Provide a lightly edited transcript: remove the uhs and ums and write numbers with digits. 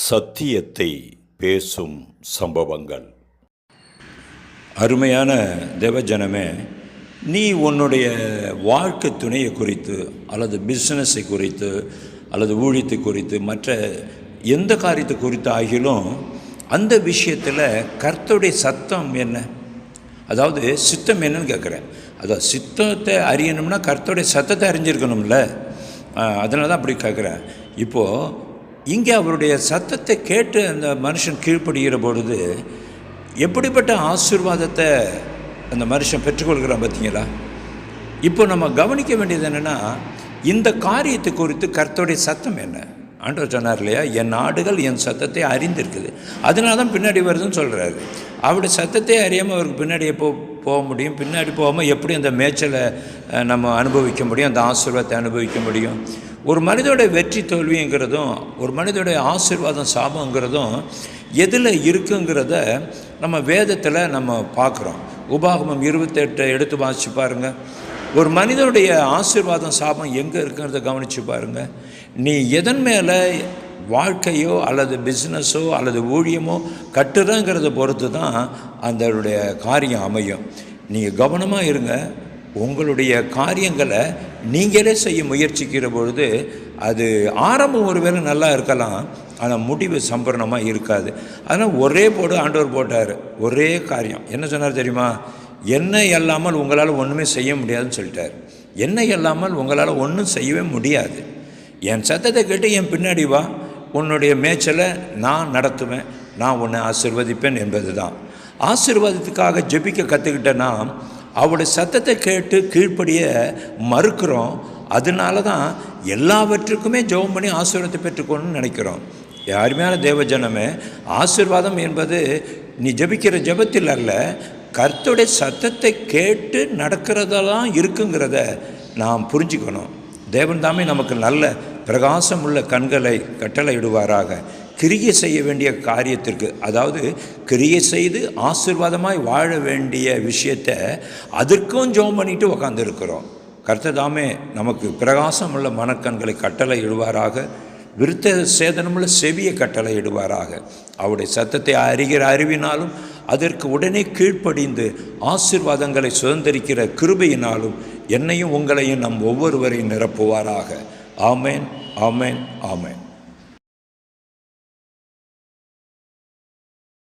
சத்தியத்தை பேசும் சம்பவங்கள். அருமையான தேவஜனமே, நீ உன்னுடைய வாழ்க்கை துணையை குறித்து அல்லது பிஸ்னஸை குறித்து அல்லது ஊழியத்தை குறித்து மற்ற எந்த காரியத்தை குறித்து ஆகிலும் அந்த விஷயத்தில் கர்த்தருடைய சத்தம் என்ன, அதாவது சித்தம் என்னன்னு கேட்குறேன். அதாவது சித்தத்தை அறியணும்னா கர்த்தருடைய சத்தத்தை அறிஞ்சிருக்கணும்ல. அதனால தான் அப்படி கேட்குறேன். இப்போது இங்கே அவருடைய சத்தத்தை கேட்டு அந்த மனுஷன் கீழ்ப்படுகிற பொழுது எப்படிப்பட்ட ஆசீர்வாதத்தை அந்த மனுஷன் பெற்றுக்கொள்கிறான் பார்த்தீங்களா? இப்போ நம்ம கவனிக்க வேண்டியது என்னென்னா, இந்த காரியத்தை குறித்து கர்த்தருடைய சத்தம் என்ன. ஆண்டவர் சொன்னார் இல்லையா, என் ஆடுகள் என் சத்தத்தை அறிந்திருக்குது, அதனால தான் பின்னாடி வருதுன்னு சொல்கிறாரு. அவருடைய சத்தத்தை அறியாமல் அவருக்கு பின்னாடி எப்போ போக முடியும்? பின்னாடி போகாமல் எப்படி அந்த மேய்ச்சலை நம்ம அனுபவிக்க முடியும், அந்த ஆசீர்வாதத்தை அனுபவிக்க முடியும்? ஒரு மனிதோடைய வெற்றி தோல்விங்கிறதும் ஒரு மனிதோடைய ஆசீர்வாதம் சாபங்கிறதும் எதில் இருக்குங்கிறத நம்ம வேதத்தில் நம்ம பார்க்குறோம். உபாகமம் 28 எடுத்து வாசிச்சு பாருங்கள். ஒரு மனிதனுடைய ஆசீர்வாதம் சாபம் எங்கே இருக்குங்கிறத கவனித்து பாருங்கள். நீ எதன் மேலே வாழ்க்கையோ அல்லது பிஸ்னஸோ அல்லது ஊழியமோ கட்டுறங்கிறத பொறுத்து தான் அதனுடைய காரியம் அமையும். நீங்கள் கவனமாக இருங்க. உங்களுடைய காரியங்களை நீங்களே செய்ய முயற்சிக்கிற பொழுது அது ஆரம்பம் ஒருவேளை நல்லா இருக்கலாம், ஆனால் முடிவு சம்பூர்ணமாக இருக்காது. அதனால் ஒரே போடு ஆண்டவர் போட்டார். ஒரே காரியம் என்ன சொன்னார் தெரியுமா? என்னை இல்லாமல் உங்களால் ஒன்றுமே செய்ய முடியாதுன்னு சொல்லிட்டார். என்னை இல்லாமல் உங்களால் ஒன்றும் செய்யவே முடியாது. என் சத்தத்தை கேட்டு என் பின்னாடி வா, உன்னுடைய மேய்ச்சலை நான் நடத்துவேன், நான் உன்னை ஆசீர்வதிப்பேன் என்பது தான். ஆசீர்வாதத்துக்காக ஜெபிக்க கற்றுக்கிட்டேன்னா அவருடைய சத்தத்தை கேட்டு கீழ்ப்படிய மறுக்கிறோம். அதனால தான் எல்லாவற்றுக்குமே ஜெபம் பண்ணி ஆசீர்வாதத்தை பெற்றுக்கணும்னு நினைக்கிறோம். யாருமையான தேவஜனமே, ஆசீர்வாதம் என்பது நீ ஜெபிக்கிற ஜெபத்தில் அல்ல, கர்த்தருடைய சத்தத்தை கேட்டு நடக்கிறதெல்லாம் இருக்குங்கிறத நாம் புரிஞ்சுக்கணும். தேவன் தாமே நமக்கு நல்ல பிரகாசம் உள்ள கண்களை கட்டளையிடுவாராக. கிரியை செய்ய வேண்டிய காரியத்திற்கு, அதாவது கிரியை செய்து ஆசீர்வாதமாய் வாழ வேண்டிய விஷயத்தை அதற்கும் ஜெபம் பண்ணிட்டு உக்காந்துருக்கிறோம். கர்த்தர் தாமே நமக்கு பிரகாசம் உள்ள மனக்கண்களை கட்டளை இடுவாராக. விருத்த சேதனமுள்ள செவியை கட்டளை இடுவாராக. அவருடைய சத்தத்தை அறிகிற அறிவினாலும் அதற்கு உடனே கீழ்ப்படிந்து ஆசீர்வாதங்களை சுதந்திரிக்கிற கிருபையினாலும் என்னையும் உங்களையும் நம் ஒவ்வொருவரையும் நிரப்புவாராக. ஆமேன், ஆமேன், ஆமேன்.